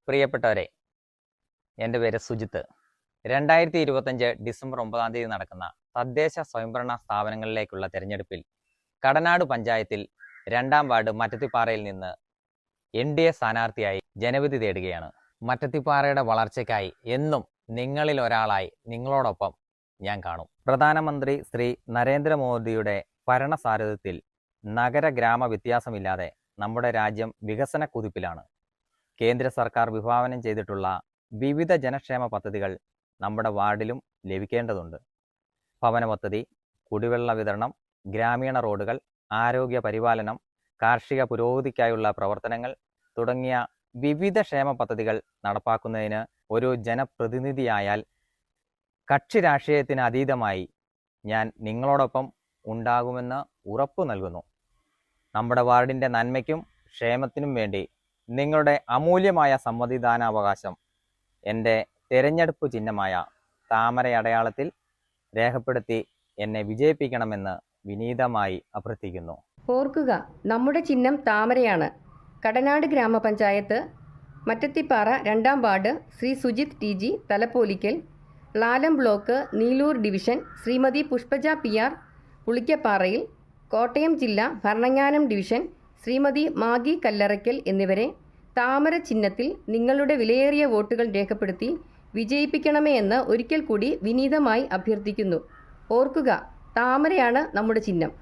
പ്രിയപ്പെട്ടവരെ, എൻ്റെ പേര് സുജിത്ത്. 2025 ഡിസംബർ 9 നടക്കുന്ന തദ്ദേശ സ്വയംഭരണ സ്ഥാപനങ്ങളിലേക്കുള്ള തെരഞ്ഞെടുപ്പിൽ കടനാട് പഞ്ചായത്തിൽ 2-ാം വാർഡ് മറ്റത്തിപ്പാറയിൽ നിന്ന് NDA സ്ഥാനാർത്ഥിയായി ജനവിധി തേടുകയാണ്. മറ്റത്തിപ്പാറയുടെ വളർച്ചയ്ക്കായി എന്നും നിങ്ങളിൽ ഒരാളായി നിങ്ങളോടൊപ്പം ഞാൻ കാണും. പ്രധാനമന്ത്രി ശ്രീ നരേന്ദ്രമോദിയുടെ ഭരണസാരഥ്യത്തിൽ നഗര ഗ്രാമ വ്യത്യാസമില്ലാതെ നമ്മുടെ രാജ്യം വികസന കുതിപ്പിലാണ്. കേന്ദ്ര സർക്കാർ വിഭാവനം ചെയ്തിട്ടുള്ള വിവിധ ജനക്ഷേമ പദ്ധതികൾ നമ്മുടെ വാർഡിലും ലഭിക്കേണ്ടതുണ്ട്. ഭവന പദ്ധതി, കുടിവെള്ള വിതരണം, ഗ്രാമീണ റോഡുകൾ, ആരോഗ്യ പരിപാലനം, കാർഷിക പുരോഗതിക്കായുള്ള പ്രവർത്തനങ്ങൾ തുടങ്ങിയ വിവിധ ക്ഷേമ പദ്ധതികൾ നടപ്പാക്കുന്നതിന് ഒരു ജനപ്രതിനിധിയായാൽ കക്ഷി രാഷ്ട്രീയത്തിന് അതീതമായി ഞാൻ നിങ്ങളോടൊപ്പം ഉണ്ടാകുമെന്ന് ഉറപ്പു നൽകുന്നു. നമ്മുടെ വാർഡിൻ്റെ നന്മയ്ക്കും ക്ഷേമത്തിനും വേണ്ടി നിങ്ങളുടെ അമൂല്യമായ സമ്മതിദാനാവകാശം എൻ്റെ തിരഞ്ഞെടുപ്പ് ചിഹ്നമായ താമര അടയാളത്തിൽ രേഖപ്പെടുത്തി എന്നെ വിജയിപ്പിക്കണമെന്ന് വിനീതമായി അഭ്യർത്ഥിക്കുന്നു. ഓർക്കുക, നമ്മുടെ ചിഹ്നം താമരയാണ്. കടനാട് ഗ്രാമപഞ്ചായത്ത്, മറ്റത്തിപ്പാറ 2-ാം ward, Shri Sujith TG, Thalappolikkal, Lalam block, Neeloor division, Shrimati Pushpaja PR, പുളിക്കപ്പാറയിൽ, കോട്ടയം ജില്ല, ഭരണങ്ങാനം ഡിവിഷൻ, ശ്രീമതി മാഗി കല്ലറയ്ക്കൽ എന്നിവരെ താമര ചിഹ്നത്തിൽ നിങ്ങളുടെ വിലയേറിയ വോട്ടുകൾ രേഖപ്പെടുത്തി വിജയിപ്പിക്കണമേ എന്ന് ഒരിക്കൽ കൂടി വിനീതമായി അഭ്യർത്ഥിക്കുന്നു. ഓർക്കുക, താമരയാണ് നമ്മുടെ ചിഹ്നം.